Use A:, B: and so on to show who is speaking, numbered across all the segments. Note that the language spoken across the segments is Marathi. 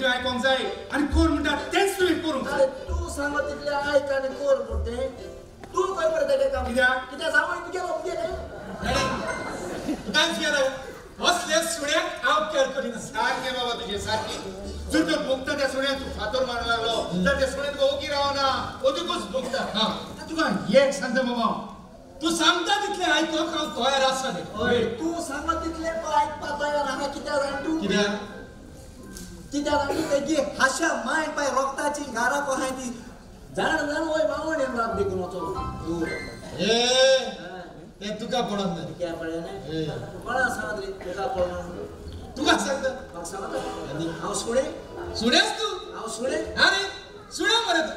A: तू आयकोंक जाय आणि कोर म्हणटा तेच तुवें करूंक जाय
B: तू सांग तितले आयक आनी कोर म्हणटे तू खंय पडटा तें काम कित्याक सांगून तुगेलो
A: तुका असले सुण्याक हांव केअर करिना सारके बाबा तुजे सारकी जर तर भोगता त्या सुण्याक तू फातर मारूंक लागलो तर त्या सुण्याक तुका ओगी रावना ओदूकच भोगता तुका एक सांगता बाबा तू सांगता तितले आयकोंक हांव तयार आसा रे
B: तू सांग तितले तो आयकपा तयार हांगा कित्याक जाण कित्याक तेजी हाशा माय पाय रोगताची घारा कोहाय ती जाण वय मावणेन रात देखून वचो
A: ते तुका पडत ना
B: क्या पडे ना कोणा सांगत रे तुका पडना
A: तुका सांगता
B: म्हाका सांगता आनी हांव सुणे
A: सुणेस तू
B: हांव सुणे
A: अरे सुणे मरे तू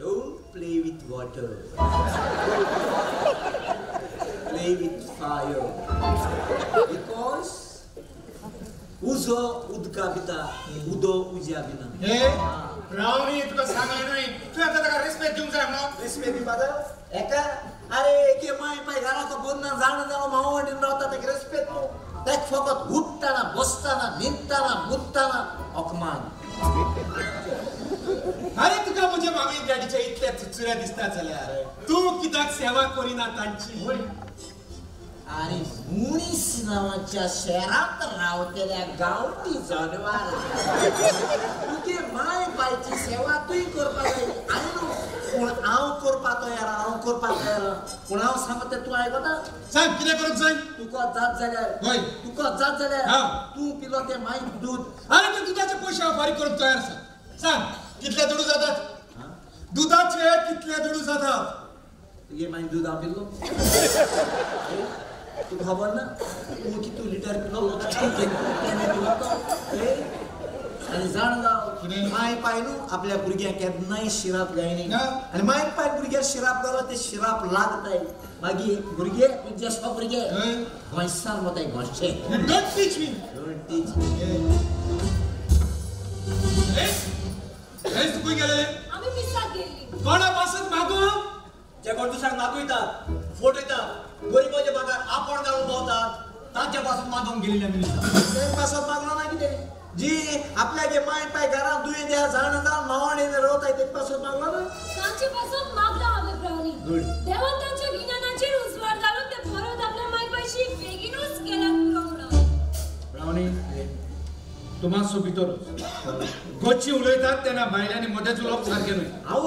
B: don't play with water play with fire because उजो उदका भिता उदो उज्या बिना
A: रावणी तुका सांगले न्हय तू आता ताका रिस्पेक्ट दिवंक जाय म्हणून
B: रिस्पेक्ट दिवपाक एका अरे एके माय पाय घराको बोन्ना जाण जालो मावडीन रावता तेका रिस्पेक्ट न्हू तेक फकत उठताना बसताना न्हिदताना मुतताना अपमान
A: अरे तुका म्हजे मामी डॅडीचे इतले चुचुऱ्या दिसता जाल्यार तू कित्याक सेवा करिना तांची
B: आणि मुनीस नावाच्या शहरात रावतेल्या गावठी जानवार तुगे माय बायची सेवा तुय करपा जाय आनी न्हू पूण हांव करपा तयार पूण हांव सांगता तूं आयकता
A: सांग कितें करूंक जाय
B: तुका जात जाल्यार तूं पिलो तें मायक दूध
A: अरे ते दुधाचे पयशे हांव फारीक करूंक तयार आसा सांग कितले दुडू जातात दुधाचे कितले दुडू जातात
B: तुगे मायक दूध हांव पिल्लो तुका खबर ना तूं कितू लिटर पिलो आनी जाण जाव माय पाय न्हू आपल्या भुरग्यांक केन्नाय शिराप जायना आनी माय पाय भुरग्याक शिराप जालो ते शिराप लागताय मागीर भुरगे तुजे भुरगे गोंयसान वताय गोंयचे
A: डोंट टीच मी हेच तू गेले
C: आम्ही पिसाक गेल्ली
A: कोणा पासत मागू
B: जे कोण दुसऱ्याक मागयतात फटयतात गरीबाचे भागार आपण घालून भोंवतात तांच्या पासून मागोवंक गेलेले आमी ते पासत मागलो ना कितें जी आपल्यागे माय पाय घरात दुयें द्या जाण जावन मावणेन रोवताय ते पासून मागलो ना
C: तांचे पासून मागला हांवें ब्रावनी देवान तांच्या गिन्यानाचेर उजवाड घालून ते परत आपल्या मायपाशी बेगीनूच गेल्यात म्हणून
A: ब्रावनी तू मातसो भितर गोची उलयतात तेन्ना भायल्यांनी मदेंच उलोवप सारकें न्हय
B: हांव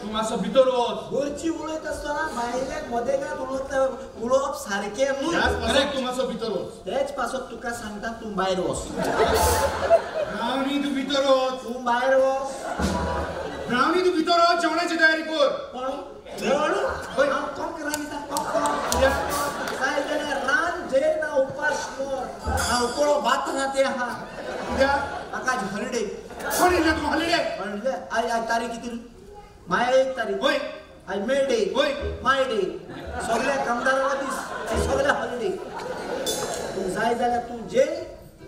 A: तू मातसो भितर वच
B: गोरची उलयत आसतना भायल्याक मदेगांत उलोवप सारकें न्हू
A: तू मातसो भितर वच
B: तेच पासत तुका सांगता तूं भायर वच
A: ब्रावनी तू भितर वच
B: तूं भायर वच
A: ब्रावनी तू भितर वच जेवणाची तयारी कर
B: पण हांव कोंक रांदिता जाय जाल्यार रान जे ना उपास मोर हांव उकळो भात ना ते आहा म्हाका आज हॉलिडे
A: कोण येयला तू हॉलिडे
B: आय तारीख कितें माय 1 तारीख
A: होय
B: आय मे डे
A: होय
B: माय डे सगळ्या कामदाराला दीस सगळ्या हॉलिडे तू जाय जाल्यार तू जे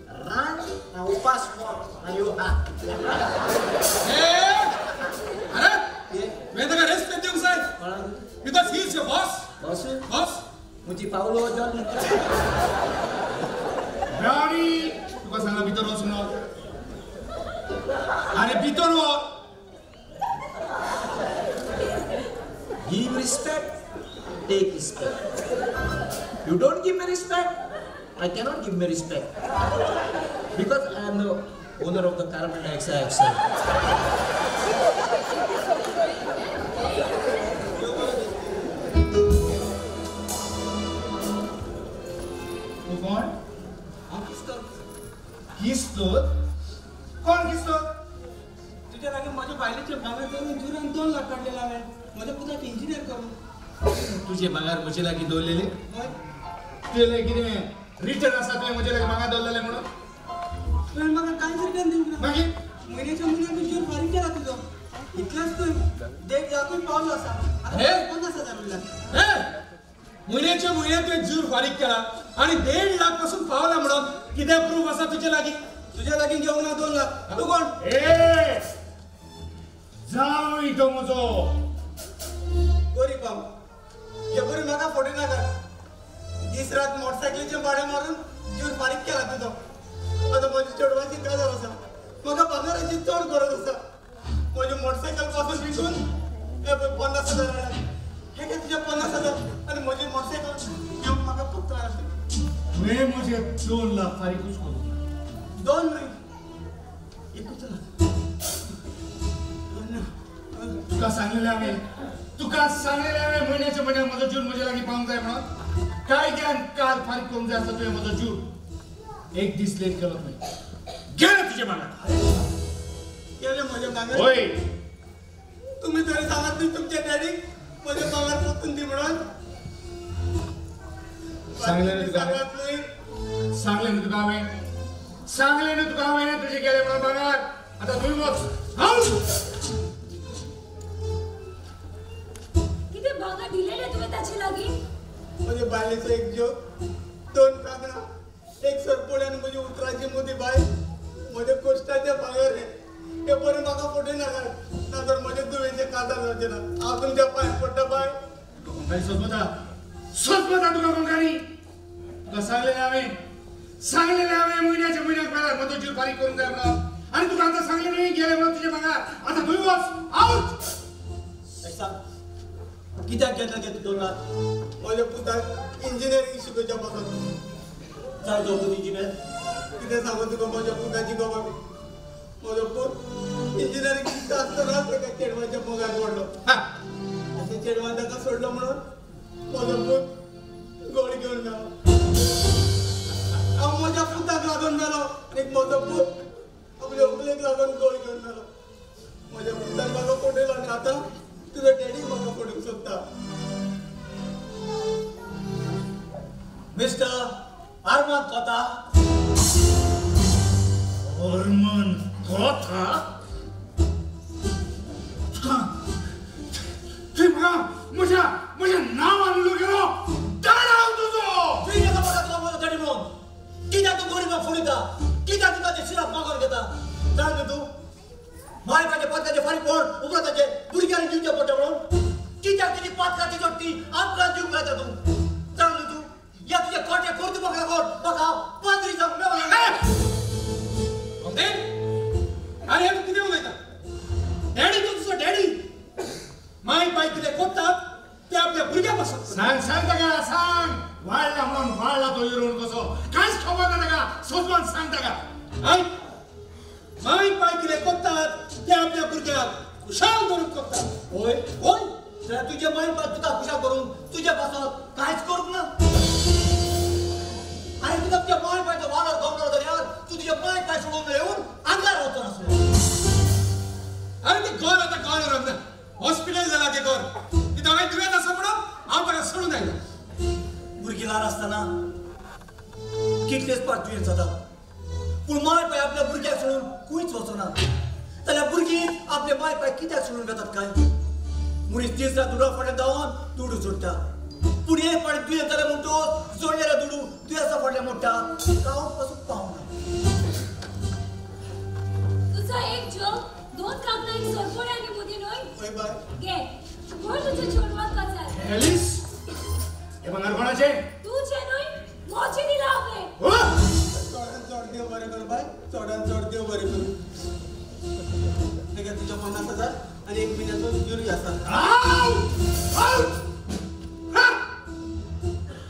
B: रान ना उपास मोर आनी यो हा
A: अरे मैं ताका रेस्पेक्ट दिवंक जाय because he is your boss boss
B: मुजी पावलो जॉन
A: ब्रावनी तुका सांगला भितर वच म्हणून अरे भितर वच
B: Give respect, take respect. You don't give me respect, I cannot give me respect. Because I am the owner of the carbon dioxide.
A: तू कोण? किस्तोद? कोण किस्तोद?
D: तुझ्या लागे माझ्या बायलेचे भागात जाऊन जुरान 2 लाख काढलेला आहे माझ्या पुण्यात इंजिनियर करून
A: तुझे मागार म्हजे लागीं दवरलेले तुजे कितें रिटर्न आसा तुवें म्हजे लागीं मागार दवरलेले म्हणून
D: पण म्हाका कांयच रिटर्न दिवंक ना
A: मागीर
D: म्हयन्याच्या म्हयन्याक जीव फारीक केला तुजो इतलेंच तूं देख जातूय पावलो आसा
A: हे?
D: 50,000 उरल्या
A: म्हयन्याच्या म्हयन्याक तुवें जूर फारीक केला आनी 1.5 लाख पासून पावला म्हणून कितें प्रूफ आसा तुजे लागीं
D: तुझ्या लागीं घेवंक ना 2 लाख तूं कोण
A: जावं तो म्हजो
D: गोरी बाब हे बरी म्हाका फोटो नाका दीस रात मोटरसायकलीचे भाडे मारून जीव फारीक केला तुजो आता माझी चेडवाची काजार आसा म्हाका भांगराची चड गरज आसा माझी मोटरसायकल पासून विकून 50,000 हे घे तुझे 50,000 आणि माझी मोटरसायकल घेऊन म्हाका फक्त
A: मैं मुझे 2 लाख फारीकूच करू
D: 2 नाही 1 लाख
A: तुका सांगलेले हांवें महिन्याच्या महिन्यात म्हजो जून म्हजे लागीं पावंक जाय म्हणून कायद्यान काल फारीक करूंक जाय आसता तुवें म्हजो जून 1 दीस लेट केलो तुवें गेले तुजे मागार
D: गेले म्हजे मागार
A: होय
D: तुम्ही तरी सांगत नाही तुमच्या डॅडीक म्हजे मागार पोतून दी म्हणून
A: सांगले न्ही तुका हांवें तुजे गेले म्हणून मागार आता तुवें वच
C: किती भागा दिलेले तुवें ताचे लागीं
D: म्हणजे बायलेचो एक जोक 2 कांकणा 1 सरपोड आणि म्हणजे उतराची मोठी बाय म्हजे कोश्टाचे भांगर हे बरें म्हाका फोटो नाका नातर म्हजे दुवेचे काजार जावचे ना हांव तुमच्या पांय पडटा बाय
A: कोंकाणी सोदता तुका कोंकाणी तुका सांगलेलें हांवें महिन्याच्या महिन्याक मेळ्यार म्हजो जीव फारीक करूंक जाय म्हणून आनी तुका आतां सांगलें न्ही गेले म्हणून तुजे मागार आतां थंय वच आउट
D: कित्याक घेतला घेत 2 लाख माझ्या पुताक इंजिनियरिंग शिकोवच्या पासून जावचो पूत इंजिनियर कितें सांगू तुका माझ्या पुताची गवाय म्हजो पूत इंजिनियरिंग शिकता आसतना ताका चेडवाच्या मोगार पडलो त्या चेडवान ताका सोडलो म्हणून म्हजो पूत गोड घेवन मेलो हांव म्हज्या पुताक लागून मेलो एक म्हजो पूत आपल्या व्हंकलेक लागून गोड घेवन मेलो म्हज्या पुताक म्हाका पटयलो आनी आतां तुझ्या डॅडी म्हाका पडूंक सोदता मिस्टर आरमान कोता
A: तुवें म्हाका म्हज्या नांवान गेलो दाडाव तुजो
D: तुवें नाका म्हाका तुका म्हजो डॅडी म्हणून कित्याक तूं गरीबाक फुडयता कित्याक तुका ते शिराक मागोर घेता जाण न्ही तूं मायकाचे पातकाचे फारीक कोण उपराताचे भुरग्यांनी दिवचे पडटा म्हणून कित्याक तुजी पातकाची जोडटी आमकां दिवंक लायता तूं जाण न्ही तूं या तुजे कोटे कोर्तुबाक लागून म्हाका 5 दिसांक मेळना
A: अरे तू कितें उलयता डॅडी तूं तुजो डॅडी माय बाय कितें कोत्तात ते आपल्या भुरग्या पासून सांग ताका सांग वाडला म्हणून वाडला तो येवन कसो कांयच खबर ना ताका सोजवान सांग ताका आय माय बाय कितें कोत्तात ते आपल्या भुरग्याक खुशाल करून कोत्तात
D: होय जाल्यार तुजे माय बाय तुका खुशाल करून तुजे पासून कांयच करूंक ना आनी तुका तुज्या माय बायचो वालोर गमलो जाल्यार तूं तुजे माय बाय सोडून येवन आंगार रावचो नासलो
A: अरे ते घर आता घर रमना हॉस्पिटल जाला ते घर ती हांवें दुयेंत आसा म्हणून हांव ताका सोडून आयलो
D: भुरगीं ल्हान आसतना कितलेच पाट दुयेंत जाता पूण माय बाय आपल्या भुरग्याक सोडून खंयच वचना जाल्यार भुरगीं आपले माय बाय कित्याक सोडून वेतात काय मनीस दिसा दुडा फाटल्यान धांवन दुडू जोडटा पूण एक फावटी दुयेंत जालें म्हूण तूं जोडलेल्या दुडू दुयेंसा फाटल्यान मोडटा गांवांत पासून पावना
C: तुझा एक जोक 2 कागदा एक सरपोडे आणि मुदी न्हय
D: हय बाय
C: घे कोण तुझे चोडवाक काजार
A: एलिस हे बंगार कोणाचे
C: तुझे न्हय मोचे दिला हांवें
D: चोडान चोड देव बरें कर बाय चोडान चोड देव बरें कर तेका तुज्या 50,000 आनी 1 महिन्याचो जुरी आसा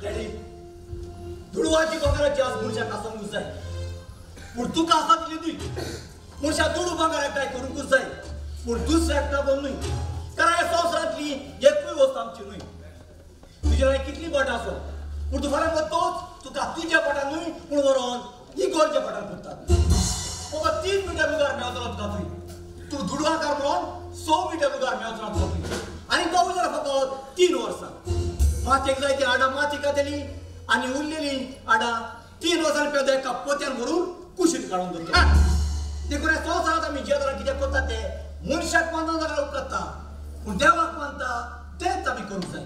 D: डॅडी दुडवाची बंगाराची आज मनशाक आसोंकूच जाय पूण तुका आसा दिली ती मनशा दुडू बंगार एकठांय करूंकूच जाय पूण दुसऱ्याक लागून न्हय कारण ह्या संवसारांतली एकूय वस्त आमची न्हय तुजे लागीं कितली बोटां आसो पूण तूं फाल्यां तोच तुका तुज्या पोटान न्हय पूण व्हरोन इगोरच्या पोटान पुरता फकत 3 मिटर उगार मेळटलो तुका थंय तूं दुडवाकार म्हणून 100 मिटर उगार मेळटलो तुका थंय आनी तो उजार फकत 3 वर्सां मातयेक जाय ती आडां माती कातेली आनी उरलेली आडां 3 वर्सांनी पेवता एका पोत्यान भरून कुशीन काडून दवरता देखून ह्या संवसारांत आमी जेदरां कितें करता ते मनशाक मानना जाल्यार उपकारता पूण देवाक मानता तेंच आमी करूंक जाय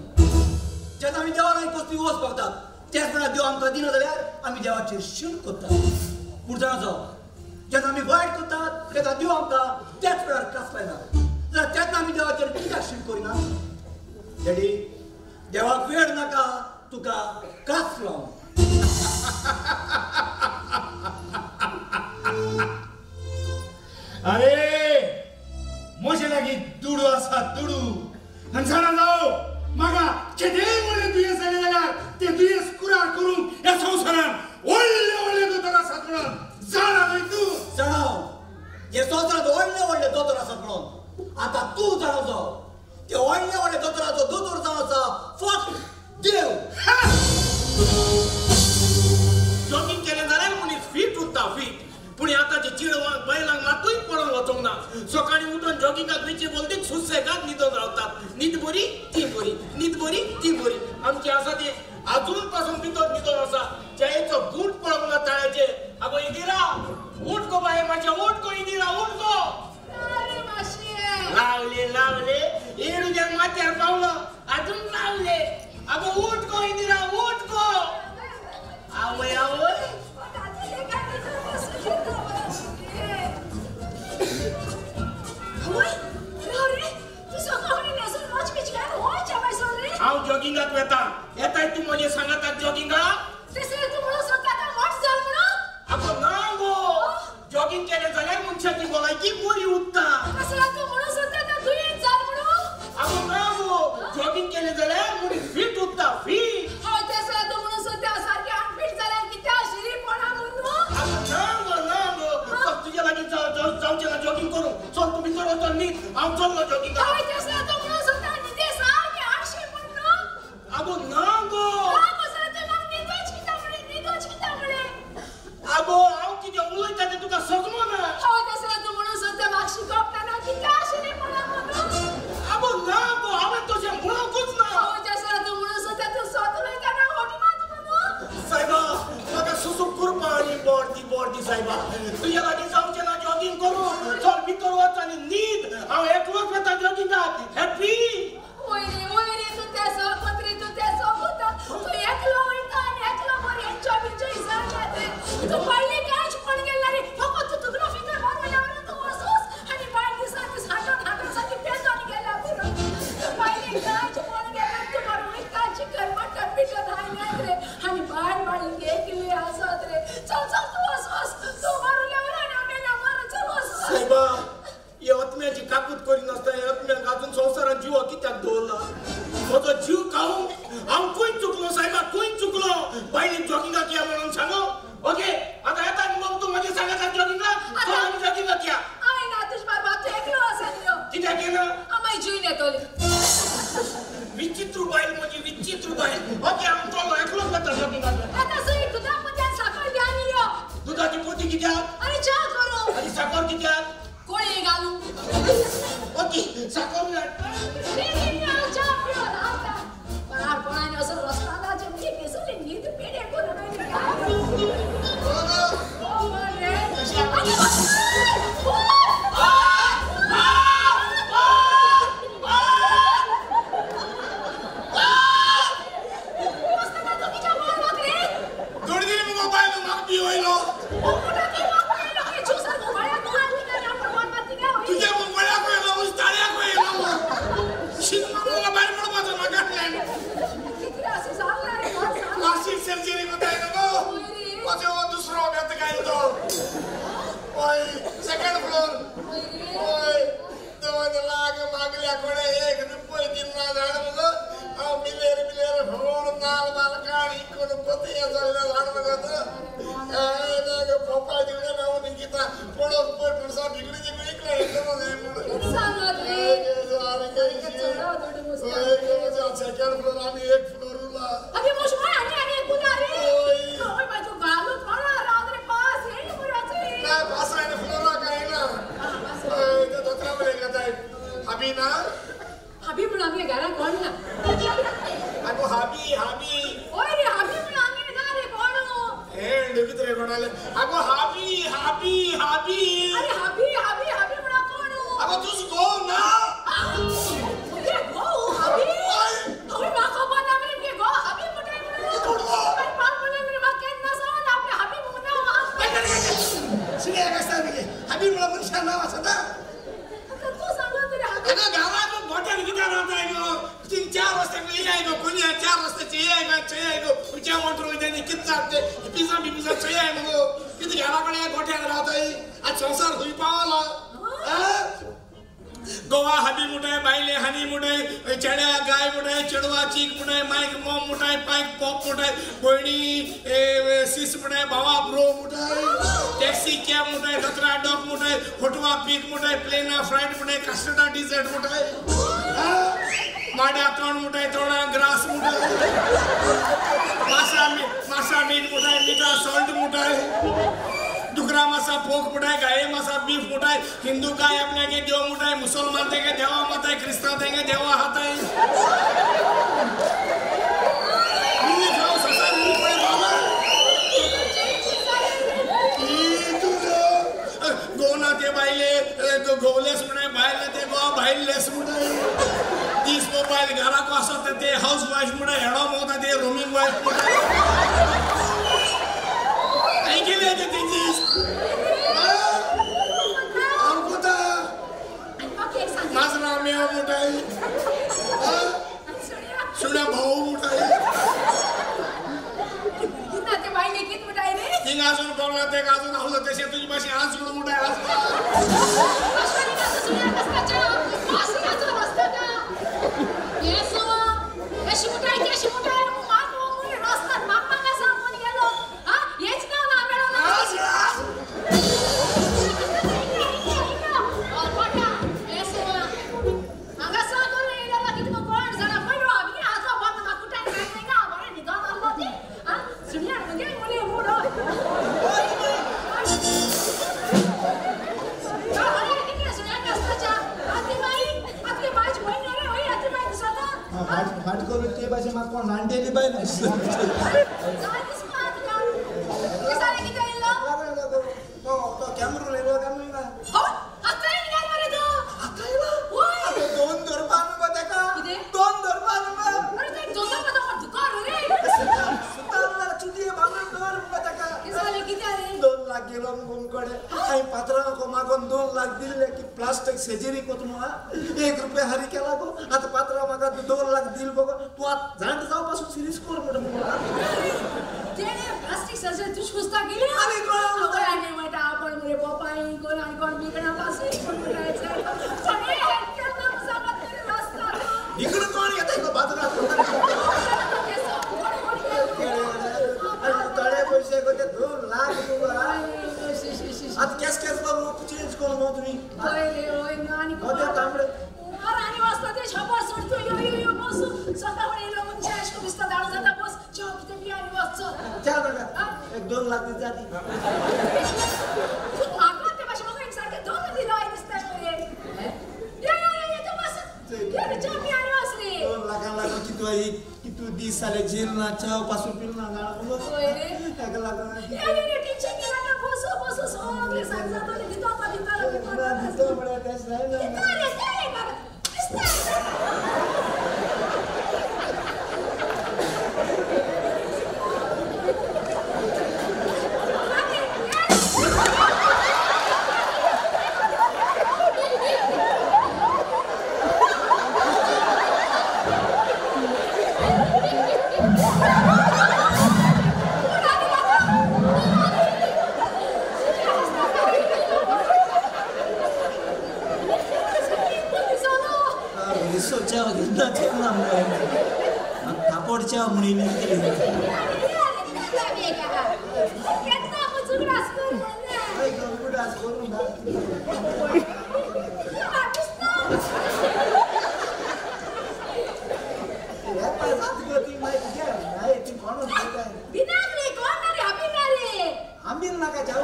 D: जेन्ना आमी देवाक कसली वस्त बघतात त्याच वेळार देव आमकां दिना जाल्यार आमी देवाचेर शीण करतात पूण जाणाचो जेन्ना आमी वायट करतात तेन्ना देव आमकां त्याच वेळार कासलायना जाल्यार तेन्ना आमी देवाचेर कित्याक शीण करिना डॅडी देवाक वेळ नाका तुका कास लावन
A: अरे मोशे लागी दुडू असा दुडू आणि झाडा जाओ मागा किती मुले तुझे सगळे जाणार ते तुझे कुरार करून या संसारात ओळले दोतोरा सातळून झाडा नाही तू
D: चढाव हे संसारात ओळले दोतोरा सातळून आता तू चढाव जाऊ ते ओळले दोतोराचो दोतोर जावाचा फक्त देव
E: जॉगिंग केले जाल्यार मनीस फीट उरता फीट पुणे आताचे चिडवांक बैलांक मातूय पडून वचोंक ना सकाळी उठून जॉगिंगाक वेची बोलते सुसेगाद न्हिदून रावतात न्हीद बरी ती बरी न्हीद बरी ती बरी आमची आसा ती अजून पासून न्हिदून आसा चायेचो गूट पळोवंक ना ताळ्याचे आगो इंदिरा उठ गो बाये माझ्या उठ गो इंदिरा उठ गो लावले एडूच्या माथ्यार पावलो अजून लावले आगो उठ गो इंदिरा उठ गो आवय हांव जॉगिंगाक वेता येताय तू म्हणजे सांगतात जॉगिंगाक आगो ना गो जॉगिंग केले जाल्यार मनशाची भलायकी बरी उरता आगो ना गो जॉगिंग केले जाल्यार मनीस फीट उरता फीट तुझ्या लागीं जावचें ना जॉगिंग करूं चल तूं भितर वचून न्हीद हांव चल्लो जॉगिंगाक आगो ना गो आगो हांव कितें उलयता तें तुका समजलो ना आगो ना गो हांवें तशें म्हणोंकूच ना सायबा म्हाका सुसूक करपा आनी बोर्डी सायबा तुज्या लागीं जावचें ना जॉगिंग करूं चल भितर वच आनी न्हीद हांव एकलोच वेता जॉगिंगाक हॅपी यत्म्याची काकूत करी नासता यत्म्याक अजून संवसारात जीव कित्याक दवरला म्हजो जीव खावंक हांव खंय चुकलो सायबा खंय चुकलो बायलेक जॉगिंगाक या म्हणून सांगो ओके आता येता मग तू म्हजे सांगात जॉगिंगाक चल आमी जॉगिंगाक या कित्याक केलं विचित्र बायल म्हणजे विचित्र बायल ओके हांव चलो एकलोच वता जॉगिंगाक दुधाची पोती कित्याक आनी साखर कित्याक ओके साखर सेकंड फ्लोर लाग मागल्या कोणे एक रुपये दिना झाड मग मिलेर फोड नाल माल काढी कोण पती झालेला झाड मग पप्पा दिवले ना निकिता पडोस पडसा बिगडी जिगडी सेकंड फ्लोर आम्ही एक फ्लोरला
C: हाबी म्हणून आम्ही घरात कोण ना
A: अगो हाबी
C: ओय रे हाबी म्हणून आम्ही ना रे कोण
A: ए डुकीत रे कोणाले अगो हाबी
C: अरे हाबी म्हणून कोण
A: अगो तूच गो ना
C: अरे गो हाबी ओय माको बना रे गो हाबी म्हणून अरे बाप म्हणून माके ना सांग आपले हाबी म्हणून
A: शिगे कसं बिगे हाबी म्हणून निशाण नाव असं ना
C: तू सांग तरी हाबी
A: गावात मोठ्या किती राहत आहे गो 3-4 वाजता येई आहे गो कोणी 4 वाजता
E: चय गो उच्या मोटर वयता कित जाते पिझ्झा चय मगो कित घराकडे गोठ्यात राहताय आज संसार होई पावला गोवा हबी मुठाय बायले हनी मुठाय चेड्या गाय मुठाय चेडवा चीक मुठाय माइक मॉम मुठाय पाइक पॉप मुठाय भयणी सिस मुठाय भावा ब्रो मुठाय टॅक्सी कॅब मुठाय दत्रा डॉग मुठाय फोटवा पीक मुठाय प्लेना फ्लाइट मुठाय कस्टर्डा डिझर्ट मुठाय माड्या तोंड मुठाय तोंडा ग्रास मुठाय मासा मीठ मुठाय मीठा सॉल्ट मुठाय डुकरा मासा पोक मुठाय गाय मासा बीफ मुठाय हिंदू गाय अपने के देव मुठाय मुसलमान थे के देवा माताय क्रिस्तान थे के देवा हाताय ये खाओ ससा नहीं पड़े बाबा ये तू गोना ते बाईले तो गोलेस मुठाय बाईले ते गो बाईलेस मुठाय 30 मोबाईल घरा को असत ते हाउस वाइफ मुठाय हेडो मोता ते रोमिंग वाइफ मुठाय I give it to this. Angkuta. Masra mea mutai. Sudah bau mutai.
C: Kita te baile kit mutai ne?
E: Tinggal sun kalau te kasun aku te siapa tu masih ansul mutai as.
C: Masih kita sudah kastaja. Masih kita kastaja. Yeso. Kashi mutai mu mahu mu rasta mama ka samon gelo. Ha? Yes na.
A: हाट करून ते भाषे माग कोण नांडेली बाय नाही तो कॅमेरा लेलो का
C: हो आता निघाल बरे तो
A: आता होय दोन दरबार मध्ये का दोन दरबार मध्ये
C: अरे ते दोन दरबार दुकान रे
A: सुतारला चुटिये बांगून दोन मध्ये का
C: किसाले किती रे
A: 2 लाख गेलो गुमकडे आई पात्रा को मागून 2 लाख दिले की प्लास्टिक सर्जरी को तुम्हाला 1 रुपया हरी केला गो आता पात्रा मागा 2 लाख दिल बघ तू आज जाण जाऊ पासून सिरीज कोर मॅडम
C: तेने प्लास्टिक सर्जरी तू खुस्ता गेली
A: अरे कोण
C: आणि बेटा आपण मरे पपाई कोण आणि कोण बिगडा पासे कोण करायचं सगळे हेल्थ मुसाफत तेरे रास्ता
A: इकडे कोण येतंय का बाजूला तळे पैसे को ते 2 लाख रुपये आता कॅश लोक चेंज करून मग तुम्ही
C: होय नानी
A: होते तांबडे
C: आणि वाजता ते छापा सोडतो यो बसू स्वतःवर येलो म्हणजे आशको बिस्ता दाळ जाता बस चौक ते मी आणि वाचतो
A: चल बघा 1-2 लाख दी जाती
C: तू मागला ते भाषा मग एकसारखे 2 दिलो आहे दिसतात रे ये तो बस ये चहा मी आणि वासरे
A: 2 लाखाला की तू 20 साले जेल ना चाव पासून पिल ना गाळा बोलो
C: होय रे
A: 1 लाख
C: ये टेन्शन केला ना बसू सगळे सांग जातो दितो आता
A: दितो बडा टेस्ट नाही ना
C: अरे बाबा
A: थापोडच्या मुलीने आंबील नका जाऊ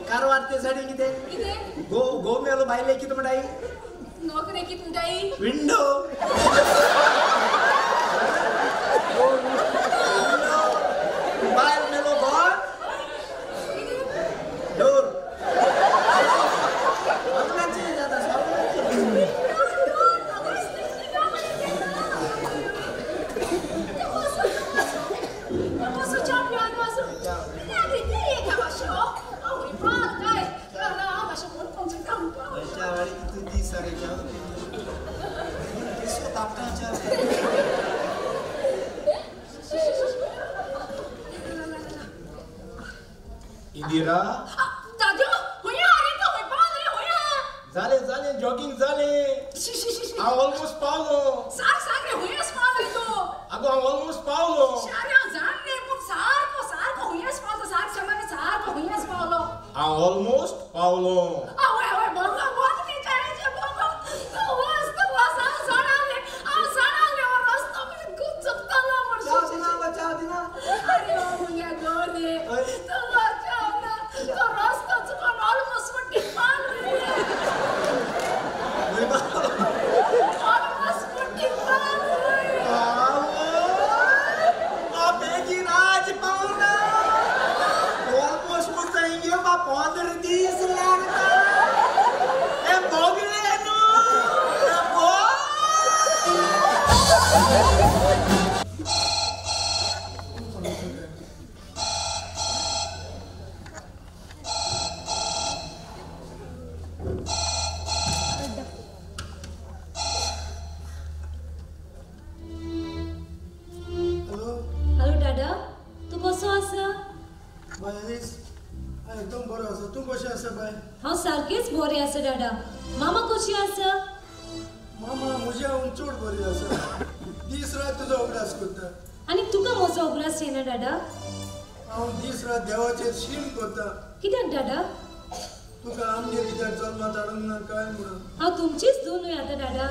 A: कारवारतेसाठी किती गो मेलो बाईले किती मटाई
C: नोकरी किती मटाई
A: विंडो काळी तुझी सारे जाऊ किसो तापटाच्या इंदिरा
C: दादू होया अरे तो होय पावले होया
A: झाले जॉगिंग झाले I almost पावलो
C: सारे होयस पावले तो
A: अगो I almost पावलो
C: शाऱ्या जाणले पण सारको होयस पावलो सारको होयस पावलो
A: I almost पावलो
C: होय बोल की करायचे बोल तो वास सणाले रस्ता मी खूप चुकताला म्हणतो
B: चाव दिना
C: अरे होया गोले तो वाचाव ना तो रस्ता चुकून ऑलमोस्ट वट्टी पाल
F: हांव सारकेच बरी आसा दादा मामा कशी आसा
G: मामा म्हज्या चड बरी आसा दीस रात तुजो अभ्यास करता
F: आनी तुका म्हजो अभ्यास येना दादा
G: हांव दीस रात देवाचेर शीण करता
F: कित्याक दादा
G: तुका आमगे कित्याक जल्मात हाडूंक ना काय म्हणून
F: हांव तुमचीच धून आता दादा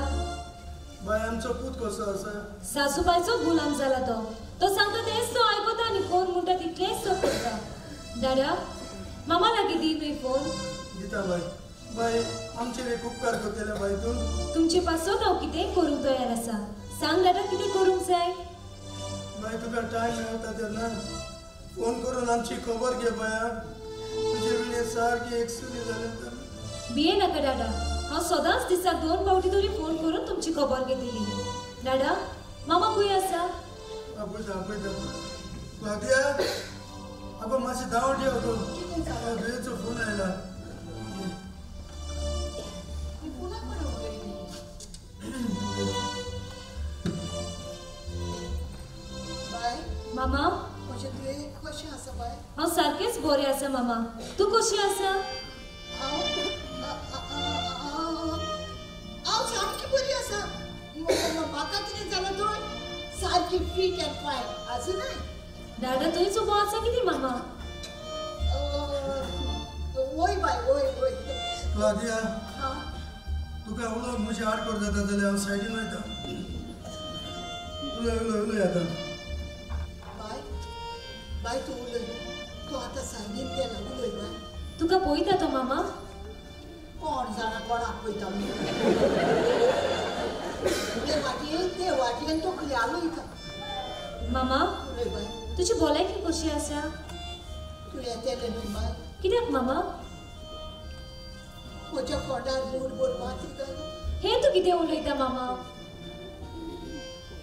G: बाय आमचो पूत कसो आसा
F: सासूबाईचो गुलाम जाला तो सांगता तेच तो आयकता आनी कोण म्हणटा तितलेच तो करता दादा मामा लागीं दी न्हय फोन
G: दिता बाय बाय आमचेर एक उपकार करतले बाय तूं
F: तुमचे पासत हांव कितेंय करूंक तयार आसा सांग दादा कितें करूंक जाय
G: बाय तुका टायम मेळटा तेन्ना फोन करून आमची खबर घे बाया तुजे विणे सारकी एक्सुरी जाले तर
F: भिये नाका दादा हांव सदांच दिसाक 2 फावटी तरी फोन करून तुमची खबर घेतली दादा मामा खंय आसा
G: आपयता भाग्या अगो मातशें धांवट यो गो वेचो फोन आयला
F: मामा
B: कशी आसा बाय
F: हांव सारकेच बरें आसा मामा तूं कशी आसा
B: हांव सारकी बरी आसा म्हाका कितें जालां थंय सारकी फीट एंड फायन आसा न्हय
F: दादा थंयच उबो आसा कितें मामा
B: वय बाय वय
G: क्लादिया तुका उलोवंक म्हजी आडकोड जाता जाल्यार हांव सायडीन वयता उलय आतां
B: बाय तूं उलय तूं आतां सायडीन गेला उलय बाय
F: तुका पळयता तो मामा
B: कोण जाणा कोणाक पळयता ते वाटयेन तो खयाल वयता
F: मामा
B: उलय बाय
F: तुजी भलायकी कशी आसा
B: तूं येतेलें न्हू बाय
F: कित्याक मामा
B: म्हज्या फोंडार बोर माती घाल
F: हे तूं कितें उलयता मामा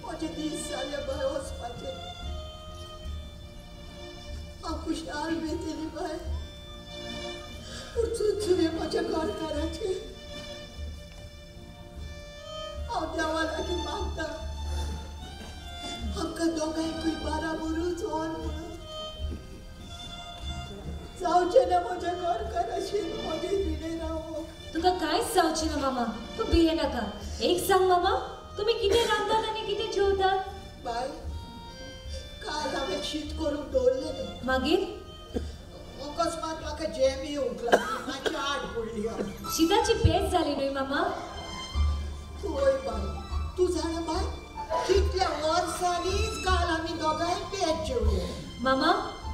B: म्हजे दीस जाले बाय वचपाचे हांव खुशाल बेतली बाय पूण चुचुले म्हज्या गोडकाराचे हांव देवा लागीं मागता आमकां दोगांयकूय बाराबरूच व्हर म्हणून जावचें ना म्हज्या गोडकाराशी म्हजे भिडे रावो
F: तुका कांयच जावचें ना मामा तूं भिये नाका एक सांग मामा तुमी कितें रांदतात आनी कितें जेवतात
B: बाय काल हांवें शीत करून दवरलेलें
F: मागीर
B: अकस्मात म्हाका जेम येवंक लागली मातशी आड पडली हांव
F: शीताची पेज जाली न्हय मामा
B: वय बाय तूं जाणा बाय कितल्या वर्सांनीच काल आमी दोगांय पेज जेवले
F: मामा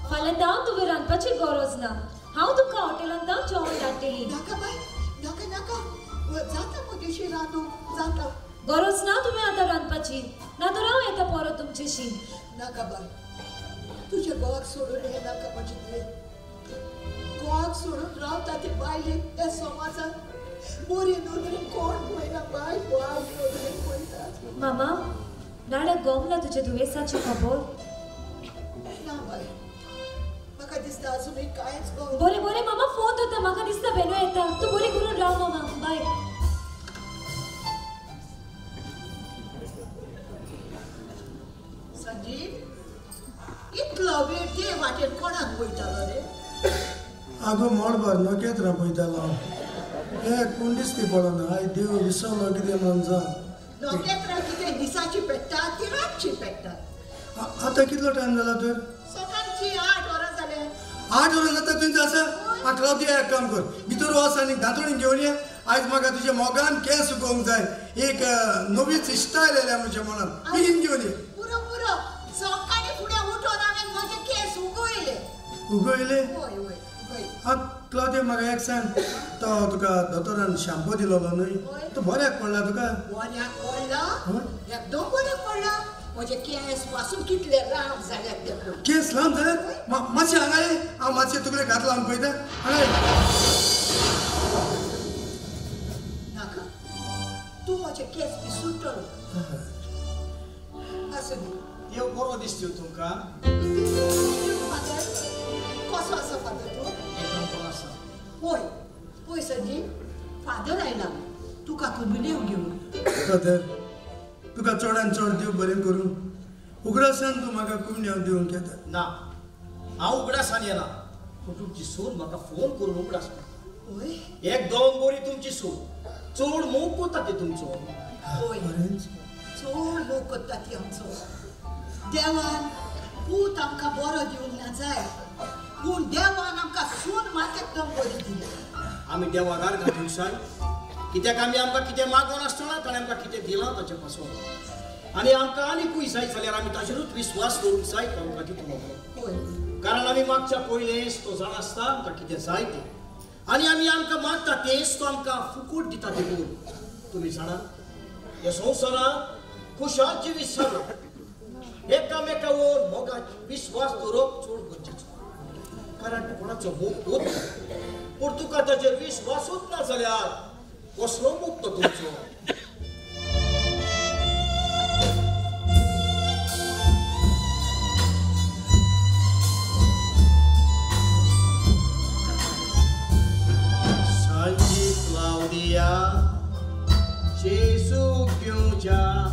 F: फाल्यां जावन तुवें रांदपाची गरज ना हांव तुका हॉटेलांत जावन जेवण धाडटली
B: नाका बाय नाका जाता म्हजेशी रांदूंक जाता
F: गरज ना तुवें आतां रांदपाची नातर हांव येता परत तुमचेशी
B: नाका बाय तुजें घर सोडून हें नाका म्हजें तुवें गोंयाक सोडून रावता ते बायले त्या समाजात बरी नदरेन कोण पळयना बाय नदरेन पळयतात
F: मामा डायरेक्ट गोमला तुज्या दुयेंसाची खबर
B: ना बाय म्हाका दिसता अजुनूय कांयच
F: बरें मामा फोन येता म्हाका दिसता बेनो येता तूं बरी करून राव मामा बाय
G: आगो मोडभर नकेत्र पळयतालो एक कोण दिसती पडना आय देव विसरलो कितें म्हणजा
H: नकेत्रां कितें दिसाची पेट्टात ती रातची पेट्टात
G: आतां कितलो टायम जाला तर
H: सकाळची 8 वरां जाले
G: 8 वरां जाता तुमचं असं आठराव दिया एक काम कर भितर वच आनी दांतोळी घेवन ये आयज म्हाका तुजे मोगान केंस सुकोवंक जाय एक नवीच स्टायल येयल्या म्हज्या मनान बेगीन घेवन ये
H: पुरो पुरो सकाळी फुडें उठोन हांवें म्हजे केस उगयले
G: उगयले
H: होय होय होय
G: क्लॉदिया म्हाका एक सांग तो तुका दोतोरान शॅम्पू दिलोलो न्हय तो बऱ्याक पडला तुका
H: बऱ्याक पडला एकदम बऱ्याक पडला म्हजे केस पासून कितले राग जाल्यात ते पळय
G: केस लावन जाल्यार मातशें हांगा ये हांव मातशें तुगले घात लावन पळयता हांगा
H: नाका तूं म्हजे केस पिसुट्टलो आसूं दी
D: येव बरो दिसतो तुमकां
H: फादर कसो आसा फादर तूं
D: एकदम बरो आसा
H: होय होय संजीव फादर आयला तुका कुर्बिलेव घेवन
G: तुका चडान चड देव बरें करूं उगडासान तूं म्हाका कुमन्याव दिवंक येता
D: ना हांव उगडासान येना पूण तुमची सून म्हाका फोन करून उगडास
H: होय
D: एकदम बरी तुमची सून चड मोग कोता ते तुमचो
H: होय चड मोग कोत्ता ती आमचो देवान पूत आमकां बरो दिवंक ना जाय पूण देवान आमकां सून मात एकदम बरी दिली
D: आमी देवागार घालूंक जाय कित्याक आमी आमकां कितें मागोन आसतना ताणें आमकां कितें दिलां ताचे पासून आनी आमकां आनीकूय जाय जाल्यार आमी ताचेरूच विस्वास दवरूंक जाय तो आमकां दितलो
H: होय
D: कारण आमी मागच्या पयलेंच तो जाण आसता आमकां कितें जाय तें आनी आमी आमकां मागता तेच तो आमकां फुकट दिता देखून तुमी जाणा ह्या संवसारांत खुशाल जिवीत सागप एकामेका वर मोगात विस्वास दवरप चड गरजेचो कारण तूं कोणाचो मोग दवरता पूण तुका ताचेर विस्वासूच ना जाल्यार कसलो मोग तो तुमचो Sanji Claudia, Gesù chiusa.